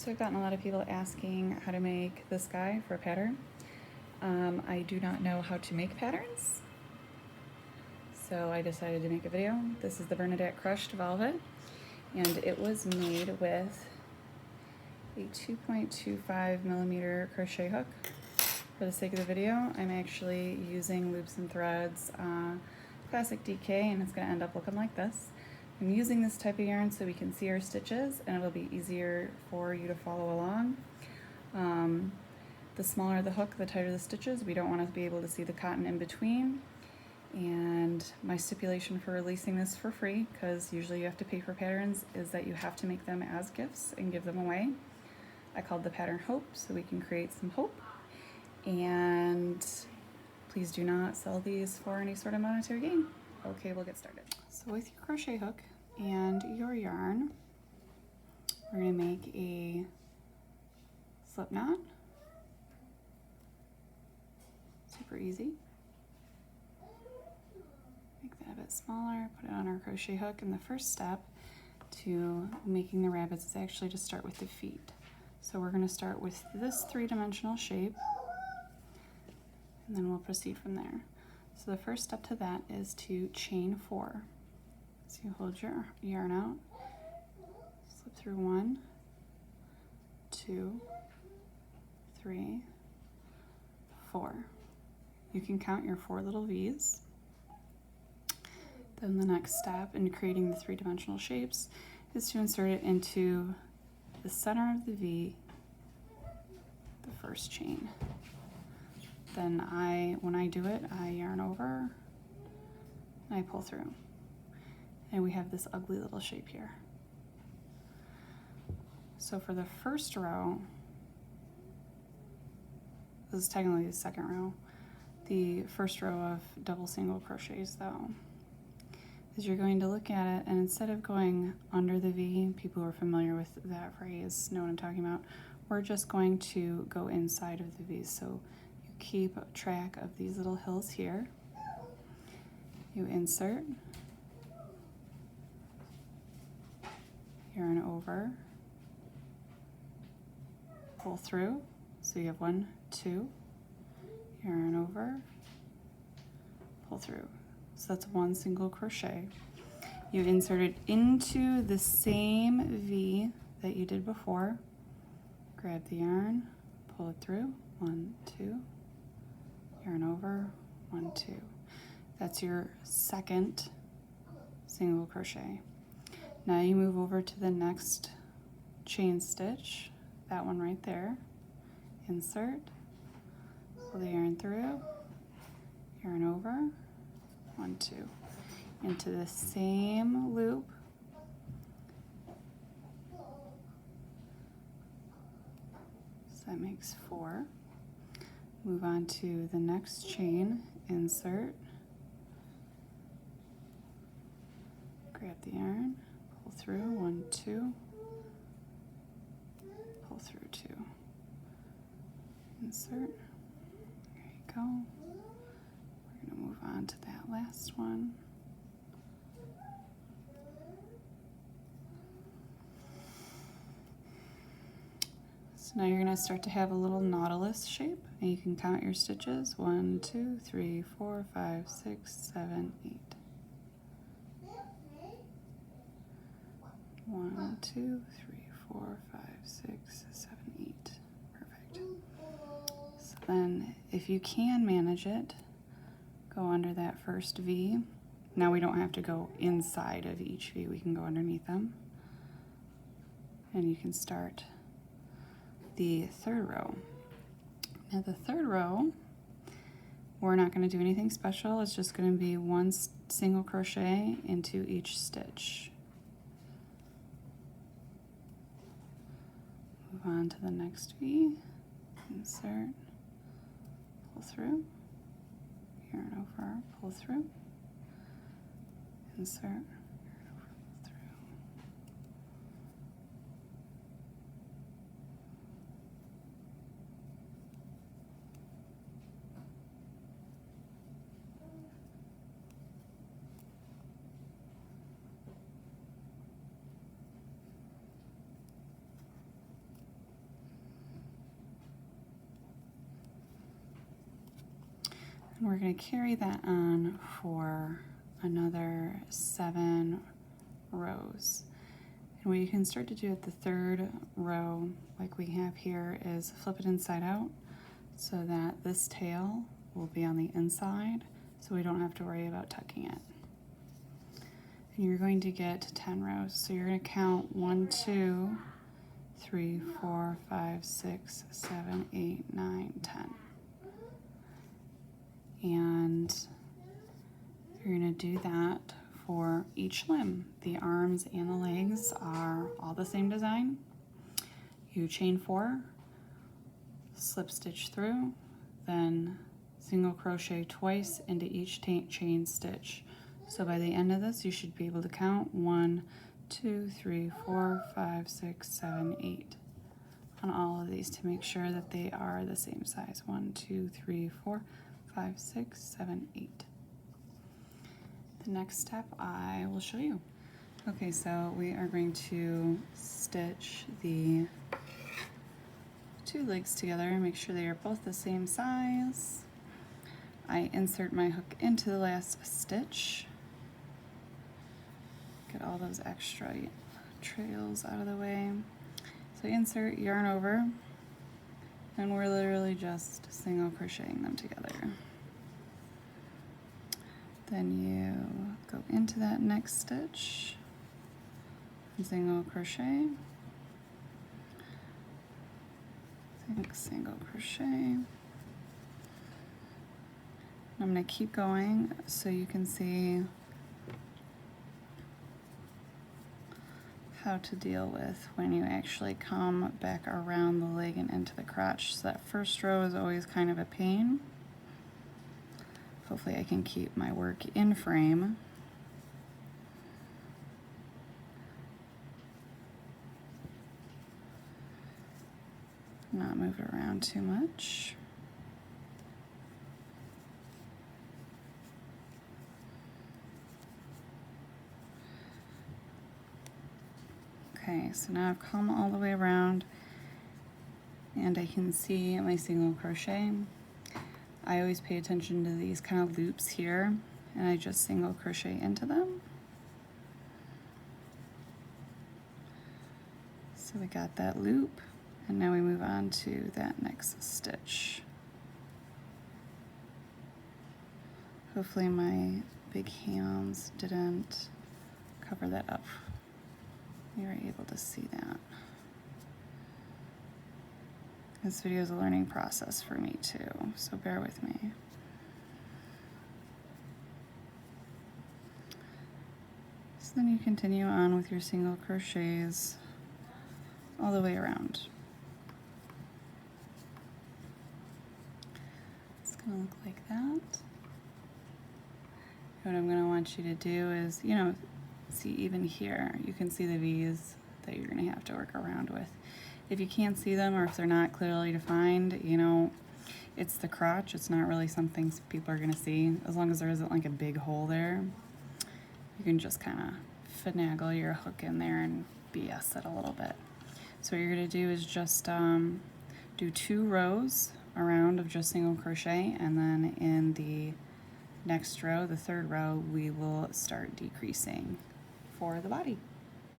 So I've gotten a lot of people asking how to make this guy for a pattern. I do not know how to make patterns, so I decided to make a video. This is the Bernadette Crushed Velvet, and it was made with a 2.25 millimeter crochet hook. For the sake of the video, I'm actually using loops and threads, classic DK, and it's going to end up looking like this. I'm using this type of yarn so we can see our stitches and it'll be easier for you to follow along. The smaller the hook, the tighter the stitches. We don't want to be able to see the cotton in between. And my stipulation for releasing this for free, because usually you have to pay for patterns, is that you have to make them as gifts and give them away. I called the pattern Hope, so we can create some hope. And please do not sell these for any sort of monetary gain. Okay, we'll get started. So with your crochet hook and your yarn, we're going to make a slip knot. Super easy. Make that a bit smaller, put it on our crochet hook, and the first step to making the rabbits is actually to start with the feet. So we're going to start with this three-dimensional shape, and then we'll proceed from there. So the first step to that is to chain 4. So you hold your yarn out, slip through 1, 2, 3, 4. You can count your 4 little V's. Then the next step in creating the three-dimensional shapes is to insert it into the center of the V, the first chain. Then when I do it, I yarn over and I pull through. And we have this ugly little shape here. So for the first row, this is technically the second row, the first row of double single crochets though, is you're going to look at it, and instead of going under the V, people who are familiar with that phrase know what I'm talking about, we're just going to go inside of the V. So you keep track of these little hills here. You insert, yarn over, pull through, so you have 1, 2, yarn over, pull through. So that's 1 single crochet. You insert it into the same V that you did before. Grab the yarn, pull it through, 1, 2, yarn over, 1, 2. That's your second single crochet. Now you move over to the next chain stitch, that one right there. Insert, pull the yarn through, yarn over, 1, 2, into the same loop. So that makes 4. Move on to the next chain, insert, grab the yarn, pull through, 1, 2, pull through 2, insert, there you go. We're going to move on to that last one. So now you're going to start to have a little nautilus shape, and you can count your stitches, 1, 2, 3, 4, 5, 6, 7, 8. 1, 2, 3, 4, 5, 6, 7, 8. Perfect. So then, if you can manage it, go under that first V. Now we don't have to go inside of each V, we can go underneath them. And you can start the third row. Now the third row, we're not going to do anything special. It's just going to be 1 single crochet into each stitch. Move on to the next V, insert, pull through, yarn over, pull through, insert, yarn over, pull through. And we're going to carry that on for another 7 rows. And what you can start to do at the 3rd row, like we have here, is flip it inside out so that this tail will be on the inside, so we don't have to worry about tucking it. And you're going to get 10 rows. So you're going to count 1, 2, 3, 4, 5, 6, 7, 8, 9, 10. And you're going to do that for each limb. The arms and the legs are all the same design. You chain 4, slip stitch through, then single crochet twice into each chain stitch. So by the end of this, you should be able to count 1, 2, 3, 4, 5, 6, 7, 8 on all of these to make sure that they are the same size. 1, 2, 3, 4, 5, 6, 7, 8. The next step I will show you. Okay, so we are going to stitch the 2 legs together and make sure they are both the same size. I insert my hook into the last stitch. Get all those extra trails out of the way. So insert, yarn over, and we're literally just single crocheting them together. Then you go into that next stitch and single crochet, single crochet. I'm going to keep going so you can see how to deal with when you actually come back around the leg and into the crotch. So that first row is always kind of a pain. Hopefully I can keep my work in frame. Not move it around too much. Okay, so now I've come all the way around and I can see my single crochet. I always pay attention to these kind of loops here and I just single crochet into them. So we got that loop and now we move on to that next stitch. Hopefully my big hands didn't cover that up. You were able to see that. This video is a learning process for me too, so bear with me. So then you continue on with your single crochets all the way around. It's gonna look like that. What I'm gonna want you to do is, see even here, you can see the V's that you're gonna have to work around with. If you can't see them or if they're not clearly defined, it's the crotch. It's not really something people are gonna see. As long as there isn't like a big hole there, you can just kind of finagle your hook in there and BS it a little bit. So what you're gonna do is just do 2 rows around of just single crochet, and then in the next row, the 3rd row, we will start decreasing for the body.